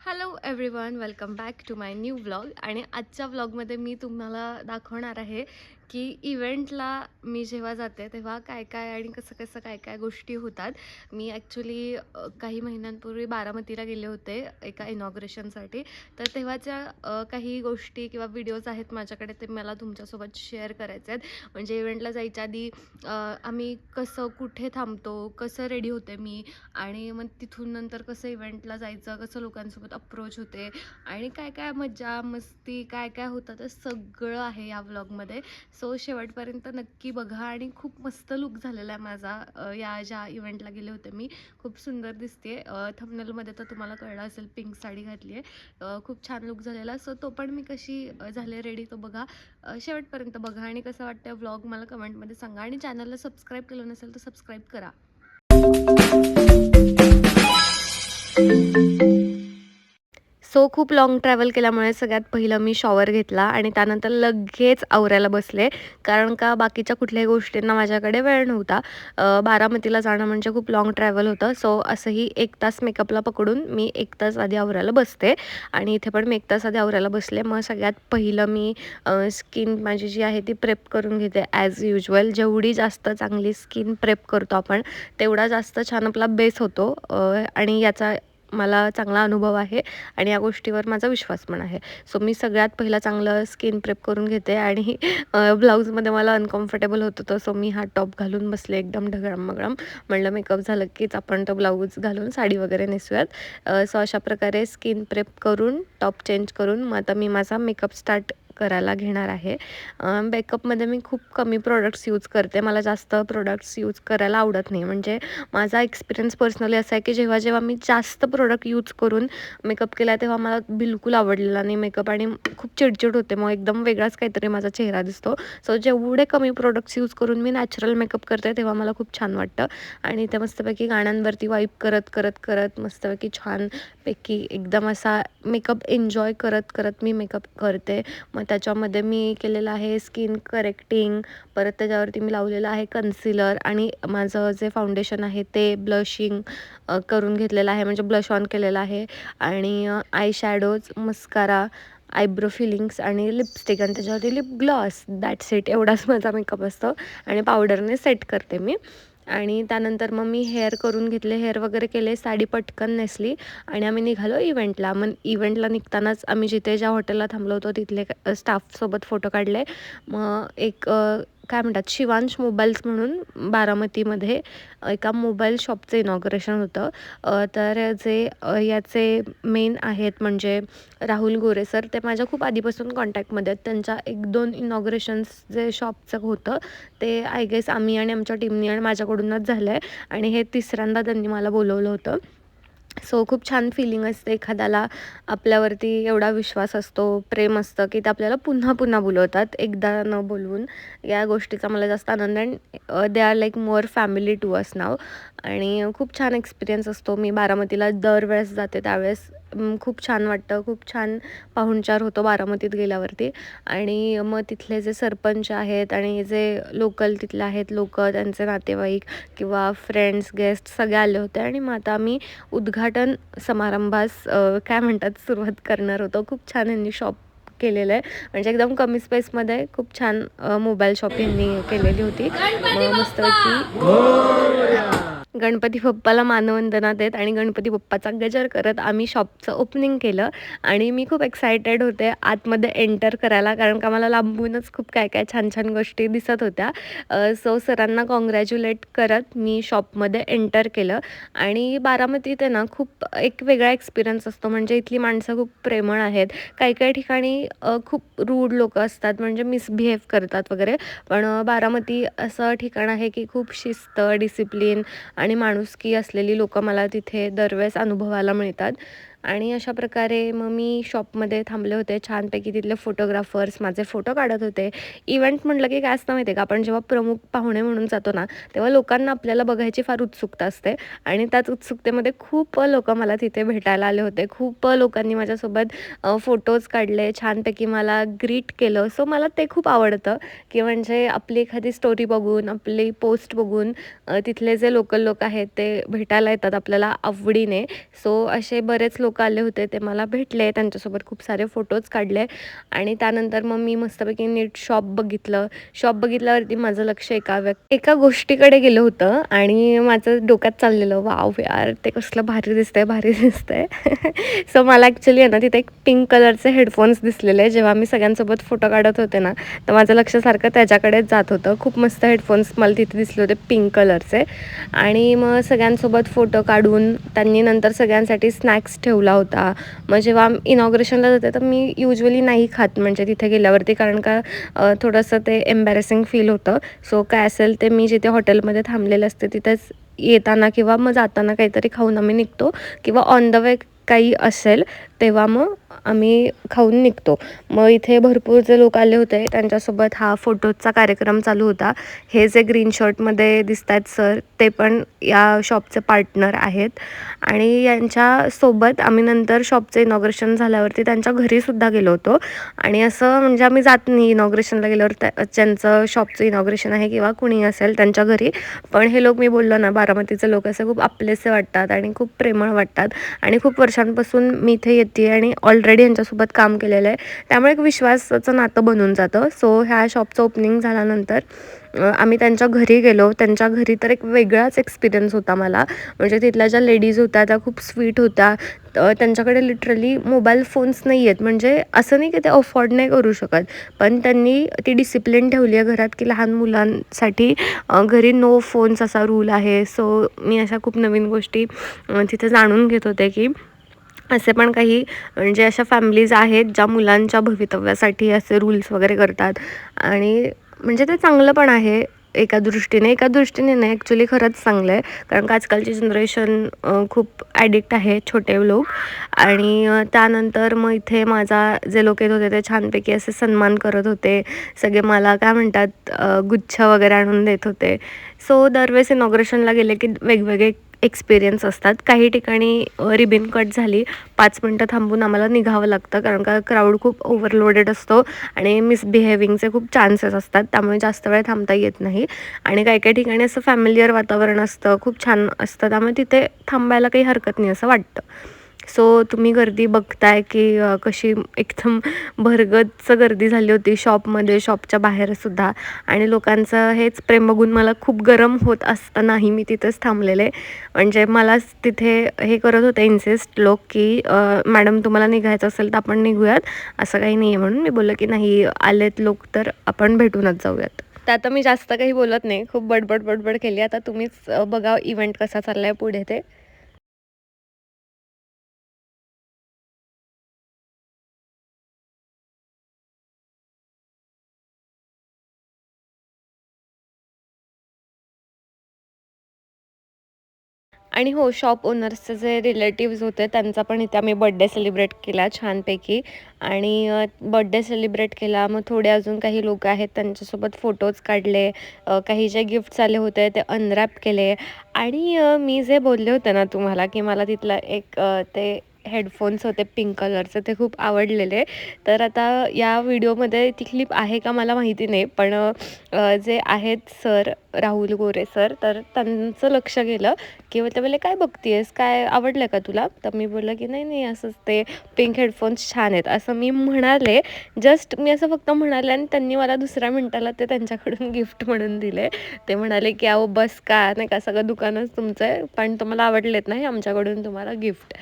Hello everyone, welcome back to my new vlog. आणि आजच्या व्लॉगमध्ये मी तुम्हाला दाखवणार आहे की इव्हेंटला मी जेव्हा जाते तेव्हा काय काय आणि कसं कसं काय काय गोष्टी होतात. मी ॲक्च्युली काही महिन्यांपूर्वी बारामतीला गेले होते एका इनॉग्रेशनसाठी. तर तेव्हाच्या काही गोष्टी किंवा व्हिडिओज आहेत माझ्याकडे, ते मला तुमच्यासोबत शेअर करायचे आहेत. म्हणजे इव्हेंटला जायच्या आधी आम्ही कसं कुठे थांबतो, कसं रेडी होते मी, आणि मग तिथून नंतर कसं इव्हेंटला जायचं, कसं लोकांसोबत अप्रोच होते आणि काय काय मज्जा मस्ती काय काय होतं, ते सगळं आहे या व्लॉगमध्ये. सो शेवटपर्यंत नक्की बघा. आणि खूप मस्त लुक झालेला आहे माझा. या ज्या इव्हेंटला गेले होते मी, खूप सुंदर दिसते. थंबनेलमध्ये तर तुम्हाला कळलं असेल, पिंक साडी घातली आहे. खूप छान लुक झालेला. सो तो पण मी कशी झाले रेडी तो बघा. शेवटपर्यंत बघा आणि कसं वाटतं व्लॉग मला कमेंटमध्ये सांगा. आणि चॅनलला सबस्क्राईब केलं नसेल तर सबस्क्राईब करा. सो खूप लाँग ट्रॅव्हल केल्यामुळे सगळ्यात पहिलं मी शॉवर घेतला आणि त्यानंतर लगेच आवरायला बसले. कारण का बाकीच्या कुठल्याही गोष्टींना माझ्याकडे वेळ नव्हता. बारामतीला जाणं म्हणजे खूप लाँग ट्रॅव्हल होतं. सो असंही 1 तास मेकअपला पकडून मी 1 तास आधी आवरायला बसते. आणि इथे पण मी 1 तास आधी आवरायला बसले. मग सगळ्यात पहिलं मी स्किन माझी जी आहे ती प्रेप करून घेते ॲज युज्युअल. जेवढी जास्त चांगली स्किन प्रेप करतो आपण, तेवढा जास्त छान आपला बेस होतो. आणि याचा मला चांगला अनुभव आहे आणि या गोष्टीवर माझा विश्वास पण आहे. सो मी सगळ्यात पहिला चांगलं स्किन प्रेप करून घेते. आणि ब्लाऊजमध्ये मला अनकम्फर्टेबल होत होतं. सो मी हा टॉप घालून बसले एकदम ढगळम-मगळम. म्हणलं मेकअप झालं कीच आपण तो ब्लाऊज घालून साडी वगैरे नेसूयात. सो अशा प्रकारे स्किन प्रेप करून टॉप चेंज करून मग आता मी माझा मेकअप स्टार्ट करायला घेणार आहे. मेकअपमध्ये मी खूप कमी प्रोडक्ट्स यूज करते. मला जास्त प्रोडक्ट्स यूज करायला आवडत नाही. म्हणजे माझा एक्सपिरियन्स पर्सनली असा आहे की जेव्हा जेव्हा मी जास्त प्रोडक्ट यूज करून मेकअप केला तेव्हा मला बिलकुल आवडलेला नाही मेकअप आणि खूप चिडचिड होते. मग एकदम वेगळाच काहीतरी माझा चेहरा दिसतो. सो जेवढे कमी प्रोडक्ट्स यूज करून मी नॅचरल मेकअप करते तेव्हा मला खूप छान वाटतं. आणि ते मस्तपैकी गाण्यांवरती वाईप करत करत करत मस्तपैकी छानपैकी एकदम असा मेकअप एन्जॉय करत करत मी मेकअप करते. मग त्याच्यामध्ये मी केलेलं आहे स्किन करेक्टिंग, परत त्याच्यावरती मी लावलेलं आहे कन्सिलर आणि माझं जे फाउंडेशन आहे ते ब्लशिंग करून घेतलेलं आहे, म्हणजे ब्लश ऑन केलेलं आहे. आणि eye shadows, mascara, eyebrow fillings आणि लिपस्टिक आणि त्याच्यावरती लिप ग्लॉस, दॅट्स इट. एवढाच माझा मेकअप असतो आणि पावडरने सेट करते मी. आणि त्यानंतर मग मी हेअर करून घेतले, हेअर वगैरे केले, साडी पटकन नेसली आणि आम्ही निघालो इव्हेंटला. मग इव्हेंटला निघतानाच आम्ही जिथे ज्या हॉटेलला थांबलो होतो तिथले स्टाफसोबत फोटो काढले. मग एक काय म्हणतात, शिवांश मोबाईल्स म्हणून बारामतीमध्ये एका मोबाईल शॉपचं इनॉग्रेशन होतं. तर जे याचे मेन आहेत म्हणजे राहुल गोरे सर, ते माझ्या खूप आधीपासून कॉन्टॅक्टमध्ये आहेत. त्यांच्या 1-2 इनॉग्रेशन्स जे शॉपचं होतं ते आय गेस आम्ही आणि आमच्या टीमनी आणि माझ्याकडूनच झालं आहे. आणि हे तिसऱ्यांदा त्यांनी मला बोलवलं होतं. सो खूप छान फिलिंग असते एखाद्याला आपल्यावरती एवढा विश्वास असतो, प्रेम असतं की ते आपल्याला पुन्हा पुन्हा बोलवतात एकदा न बोलवून. या गोष्टीचा मला जास्त आनंद आहे. They are like more family to us now. आणि खूप छान एक्सपिरियन्स असतो. मी बारामतीला दरवेळेस जाते त्यावेळेस खूप छान वाटतं. खूप छान पाहुणचार होतो बारामतीत गेल्यावरती. आणि मग तिथले जे सरपंच आहेत आणि जे लोकल तिथले आहेत लोक, त्यांचे नातेवाईक किंवा फ्रेंड्स गेस्ट सगळे आले होते. आणि मग आता आम्ही उद्घाटन समारंभास काय म्हणतात सुरुवात करणार होतो. खूप छान यांनी शॉप केलेलं आहे, म्हणजे एकदम कमी स्पेसमध्ये खूप छान मोबाईल शॉप यांनी केलेली होती. मग मस्तपैकी गणपती बाप्पाला मानवंदना देत आणि गणपती बाप्पाचा गजर करत आम्ही शॉपचं ओपनिंग केलं. आणि मी खूप एक्सायटेड होते आतमध्ये एंटर करायला, कारण का मला लांबूनच खूप काय काय छान छान गोष्टी दिसत होत्या. सो सरांना कॉंग्रॅच्युलेट करत मी शॉपमध्ये एंटर केलं. आणि बारामतीत आहे ना खूप एक वेगळा एक्सपिरियन्स असतो. म्हणजे इथली माणसं खूप प्रेमळ आहेत. काही काही ठिकाणी खूप रूड लोकं असतात, म्हणजे मिसबिहेव करतात वगैरे. पण बारामती असं ठिकाण आहे की खूप शिस्त, डिसिप्लिन आणि माणुसकी असलेली लोकं मला तिथे दरवेळेस अनुभवायला मिळतात. आणि अशा प्रकारे मग मी शॉपमध्ये थांबले होते. छानपैकी तिथले फोटोग्राफर्स माझे फोटो काढत होते. इव्हेंट म्हटलं की काय असतं माहिती आहे का, आपण जेव्हा प्रमुख पाहुणे म्हणून जातो ना, तेव्हा लोकांना आपल्याला बघायची फार उत्सुकता असते. आणि त्याच उत्सुकतेमध्ये खूप लोकं मला तिथे भेटायला आले होते. खूप लोकांनी माझ्यासोबत फोटोज काढले, छानपैकी मला ग्रीट केलं. सो मला ते खूप आवडतं की म्हणजे आपली एखादी स्टोरी बघून, आपली पोस्ट बघून तिथले जे लोकल लोक आहेत ते भेटायला येतात आपल्याला आवडीने. सो असे बरेच लोक लोकं आले होते ते मला भेटले. त्यांच्यासोबत खूप सारे फोटोज काढले आणि त्यानंतर मग मी मस्तपैकी नीट शॉप बघितलं. शॉप बघितल्यावरती माझं लक्ष एका गोष्टीकडे गेलं होतं आणि माझं डोक्यात चाललेलं, "वॉव! यार ते कसलं भारी दिसतंय, भारी दिसतंय." सो मला ॲक्चुअली आहे ना तिथे एक पिंक कलरचे हेडफोन्स दिसलेले. जेव्हा मी सगळ्यांसोबत फोटो काढत होते ना, तर माझं लक्ष सारखं त्याच्याकडेच जात होतं. खूप मस्त हेडफोन्स मला तिथे दिसले होते पिंक कलरचे आणि मग सगळ्यांसोबत फोटो काढून त्यांनी नंतर सगळ्यांसाठी स्नॅक्स ठेवला होता. मग जेव्हा इनॉग्रेशनला जाते तर मी युजुअली नाही खात म्हणजे तिथे गेल्यावरती कारण का थोडंसं ते एम्बॅरेसिंग फील होतं. सो काय असेल ते मी जिथे हॉटेलमध्ये थांबलेले असते तिथेच येताना किंवा मग जाताना काहीतरी खाऊन आम्ही निघतो किंवा ऑन द वे काही असेल तेव्हा मग आम्ही खाऊन निघतो. मग इथे भरपूर जे लोक आले होते त्यांच्यासोबत हा फोटोचा कार्यक्रम चालू होता. हे जे ग्रीन शर्टमध्ये दिसत आहेत सर ते पण या शॉपचे पार्टनर आहेत आणि यांच्यासोबत आम्ही नंतर शॉपचं इनॉग्रेशन झाल्यावरती त्यांच्या घरीसुद्धा गेलो होतो आणि असं म्हणजे आम्ही जात नाही इनॉग्रेशनला गेल्यावर ज्यांचं शॉपचं इनॉग्रेशन आहे किंवा कुणी असेल त्यांच्या घरी. पण हे लोक मी बोललो ना बारामतीचे लोक असे खूप आपलेसे वाटतात आणि खूप प्रेमळ वाटतात आणि खूप वर्षांपासून मी इथे येते आणि ऑलरेडी यांच्यासोबत काम केलेलं आहे त्यामुळे एक विश्वासाचं नातं बनून जातं. सो ह्या शॉपचं ओपनिंग झाल्यानंतर आम्ही त्यांच्या घरी गेलो. त्यांच्या घरी तर एक वेगळाच एक्सपिरियन्स होता मला. म्हणजे तिथल्या ज्या लेडीज होत्या त्या खूप स्वीट होत्या. त्यांच्याकडे लिटरली मोबाईल फोन्स नाही आहेत. म्हणजे असं नाही की ते अफोर्ड नाही करू शकत, पण त्यांनी ती डिसिप्लिन ठेवली आहे घरात की लहान मुलांसाठी घरी नो फोन्स असा रूल आहे. सो मी अशा खूप नवीन गोष्टी तिथे जाणून घेत होते की असे पण काही म्हणजे अशा फॅमिलीज आहेत ज्या मुलांच्या भवितव्यासाठी असे रूल्स वगैरे करतात आणि म्हणजे ते चांगलं पण आहे एका दृष्टीने नाही ॲक्च्युली खरंच चांगलं आहे. कारण का आजकालची जनरेशन खूप ॲडिक्ट आहे छोटे लोक आणि त्यानंतर मग इथे माझा जे लोक येत होते ते छानपैकी असे सन्मान करत होते. सगळे मला काय म्हणतात गुच्छ वगैरे आणून देत होते. सो दरवेळेस इनॉग्रेशनला गेले की वेगवेगळे एक्सपिरियन्स असतात. काही ठिकाणी रिबीन कट झाली 5 मिनटं थांबून आम्हाला निघावं लागतं कारण का क्राऊड खूप ओव्हरलोडेड असतो आणि मिसबिहेविंगचे खूप चान्सेस असतात त्यामुळे जास्त वेळ थांबता येत नाही आणि काही काही ठिकाणी असं फॅमिलियर वातावरण असतं खूप छान असतं त्यामुळे तिथे थांबायला काही हरकत नाही असं वाटतं. सो तुम्ही गर्दी बघताय की कशी एकदम भरगच्च गर्दी झाली होती शॉपमध्ये शॉपच्या बाहेरसुद्धा आणि लोकांचं हेच प्रेम बघून मला खूप गरम होत असतानाही मी तिथेच थांबलेले. म्हणजे मलाच तिथे हे करत होते इन्सिस्ट लोक की मॅडम तुम्हाला निघायचं असेल तर आपण निघूयात, असं काही नाही आहे. म्हणून मी बोललं की नाही आलेत लोक तर आपण भेटूनच जाऊयात. तर आता मी जास्त काही बोलत नाही, खूप बडबड केली. आता तुम्हीच बघा इव्हेंट कसा चाललाय पुढे ते. आणि हो, शॉप ओनर्सचे जे रिलेटिव्हज होते त्यांचा पण इथे आम्ही बर्थडे सेलिब्रेट केला छानपैकी आणि बर्थडे सेलिब्रेट केला. मग थोडे अजून काही लोकं आहेत त्यांच्यासोबत फोटोज काढले. काही जे गिफ्ट्स आले होते ते अनरॅप केले आणि मी जे बोलले होते ना तुम्हाला, की मला तिथलं एक ते हेडफोन्स होते पिंक कलरचे ते खूप आवडलेले. तर आता या व्हिडिओमध्ये ती क्लिप आहे का मला माहिती नाही. पण जे आहेत सर राहुल गोरे सर, तर त्यांचं लक्ष गेलं की ते बोलले, "काय बघतीयेस? काय आवडलं का तुला?" तर मी बोललं की "नाही, नाही असंच ते पिंक हेडफोन्स छान आहेत." असं मी म्हणाले. जस्ट मी असं फक्त म्हणाले आणि त्यांनी मला दुसऱ्या मिनिटाला ते त्यांच्याकडून गिफ्ट म्हणून दिले. ते म्हणाले की "अहो बस का, नाही का सगळं दुकानच तुमचं आहे, पण तुम्हाला आवडलेत ना हे आमच्याकडून तुम्हाला गिफ्ट."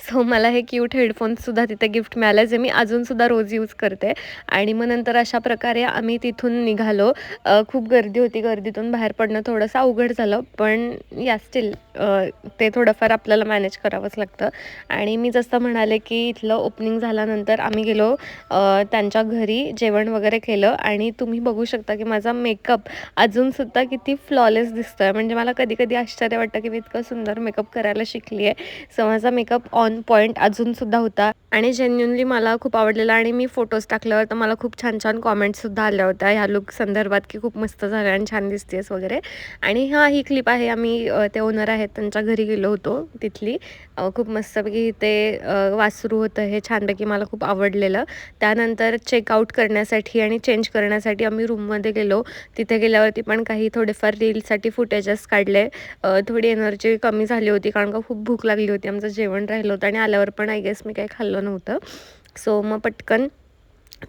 सो मला हे क्यूट हेडफोन्ससुद्धा तिथे गिफ्ट मिळालं जे मी अजूनसुद्धा रोज यूज करते आणि मग नंतर अशा प्रकारे आम्ही तिथून निघालो. खूप गर्दी होती. गर्दीतून बाहेर पडणं थोडंसं अवघड झालं. पण या स्टिल ते थोडंफार आपल्याला मॅनेज करावंच लागतं आणि मी जसं म्हणाले की इथलं ओपनिंग झाल्यानंतर आम्ही गेलो त्यांच्या घरी जेवण वगैरे केलं आणि तुम्ही बघू शकता की माझा मेकअप अजूनसुद्धा किती फ्लॉलेस दिसतोय. म्हणजे मला कधी-कधी आश्चर्य वाटतं की मी इतकं सुंदर मेकअप करायला शिकली आहे. सो माझा मेकअप ऑन पॉइंट अजूनसुद्धा होता आणि जेन्युइनली मला खूप आवडलेला आणि मी फोटोज टाकल्यावर तर मला खूप छान कॉमेंट्ससुद्धा आल्या होत्या ह्या लूक संदर्भात की खूप मस्त झालं आणि छान दिसतेस वगैरे. आणि हां, ही क्लिप आहे आम्ही ते ओनर आहेत त्यांच्या घरी गेलो होतो तिथली. खूप मस्तपैकी ते वासरू होतं हे छानपैकी मला खूप आवडलेलं. त्यानंतर चेकआउट करण्यासाठी आणि चेंज करण्यासाठी आम्ही रूममध्ये गेलो. तिथे गेल्यावरती पण काही थोडेफार रीलसाठी फुटेजेस काढले. थोडी एनर्जी कमी झाली होती कारण का खूप भूक लागली होती. आमचं जेवण राहिलं होतं आणि आल्यावर पण आय गेस मी काही खाल्लं नव्हतं. सो मग पटकन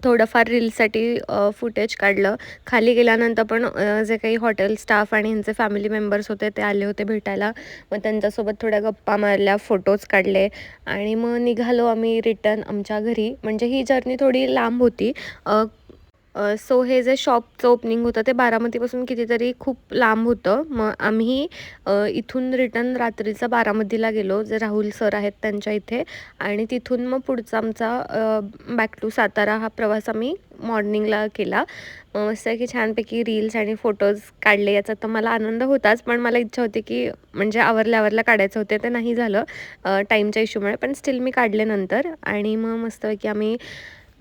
थोडंफार रीलसाठी फुटेज काढलं. खाली गेल्यानंतर पण जे काही हॉटेल स्टाफ आणि ह्यांचे फॅमिली मेंबर्स होते ते आले होते भेटायला. मग त्यांच्यासोबत थोड्या गप्पा मारल्या, फोटोज काढले आणि मग निघालो आम्ही रिटर्न आमच्या घरी. म्हणजे ही जर्नी थोडी लांब होती. सो हे जे शॉपचं ओपनिंग होतं ते बारामतीपासून कितीतरी खूप लांब होतं. मग आम्ही इथून रिटर्न रात्रीचा बारामतीला गेलो, जे राहुल सर आहेत त्यांच्या इथे. आणि तिथून मग पुढचा आमचा बॅक टू सातारा हा प्रवास आम्ही मॉर्निंगला केला. मस्त की छानपैकी रील्स आणि फोटोज काढले. याचा तर मला आनंद होताच, पण मला इच्छा होती की म्हणजे आवरल्या काढायचं होते, ते नाही झालं टाईमच्या इश्यूमुळे. पण स्टिल मी काढले नंतर. आणि मग मस्तपैकी आम्ही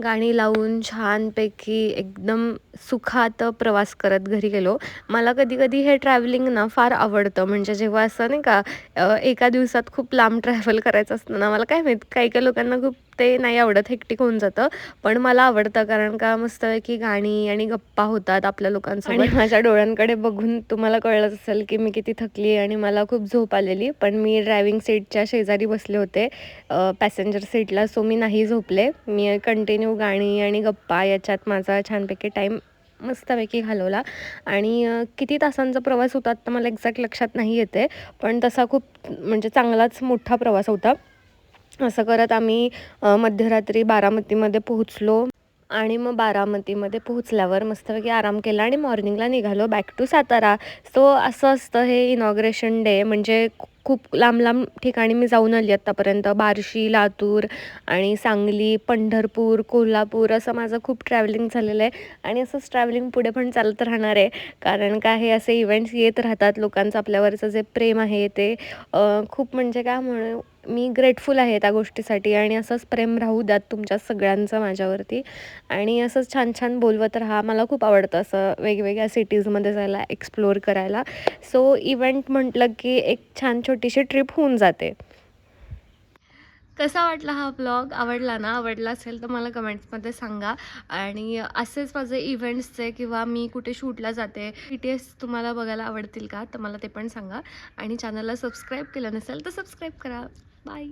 गाणी लावून छानपैकी एकदम सुखात प्रवास करत घरी गेलो. मला कधी-कधी हे ट्रॅव्हलिंग ना फार आवडतं. म्हणजे जेव्हा असं नाही का एका दिवसात खूप लांब ट्रॅव्हल करायचं असतं ना, मला काय माहीत काही-काही लोकांना खूप ते नाही आवडत, हेक्टिक होऊन जातं. पण मला आवडतं कारण का मस्तपैकी गाणी आणि गप्पा होतात आपल्या लोकांसोबत. आणि माझ्या डोळ्यांकडे बघून तुम्हाला कळलंच असेल की मी किती थकली आणि मला खूप झोप आलेली. पण मी ड्रायव्हिंग सीटच्या शेजारी बसले होते पॅसेंजर सीटला. सो मी नाही झोपले. मी कंटिन्यू गाणी आणि गप्पा याच्यात माझा छानपैकी टाईम मस्तपैकी घालवला. आणि किती तासांचा प्रवास होता तर मला एक्झॅक्ट लक्षात नाही येते. पण तसा खूप म्हणजे चांगलाच मोठा प्रवास होता. असं करत आम्ही मध्यरात्री बारामतीमध्ये पोहोचलो. आणि मग बारामतीमध्ये पोहोचल्यावर मस्तपैकी आराम केला आणि मॉर्निंगला निघालो बॅक टू सातारा. सो असं असतं हे इनॉग्रेशन डे. म्हणजे खूप लांब ठिकाणी मी जाऊन आली आत्तापर्यंत. बार्शी, लातूर आणि सांगली, पंढरपूर, कोल्हापूर असं माझं खूप ट्रॅव्हलिंग झालेलं आहे. आणि असंच ट्रॅव्हलिंग पुढे पण चालत राहणार आहे. कारण का हे असे इव्हेंट्स येत राहतात. लोकांचं आपल्यावरचं जे प्रेम आहे ते खूप म्हणजे काय म्हणू, मी ग्रेटफुल आहे त्या गोष्टीसाठी. आणि असंच प्रेम राहू द्यात तुमच्या सगळ्यांचं माझ्यावरती. आणि असंच छान छान बोलवत राहा. मला खूप आवडतं असं वेगवेगळ्या सिटीजमध्ये जायला, एक्सप्लोअर करायला. सो इव्हेंट म्हटलं की एक छान छोटीशी ट्रिप होऊन जाते. कसा वाटला हा ब्लॉग? आवडला ना? आवडला असेल तर मला कमेंट्समध्ये सांगा. आणि असेच माझे इव्हेंट्सचे किंवा मी कुठे शूटला जाते BTS तुम्हाला बघायला आवडतील का? तर मला ते पण सांगा. आणि चॅनलला सबस्क्राईब केलं नसेल तर सबस्क्राईब करा. बाय.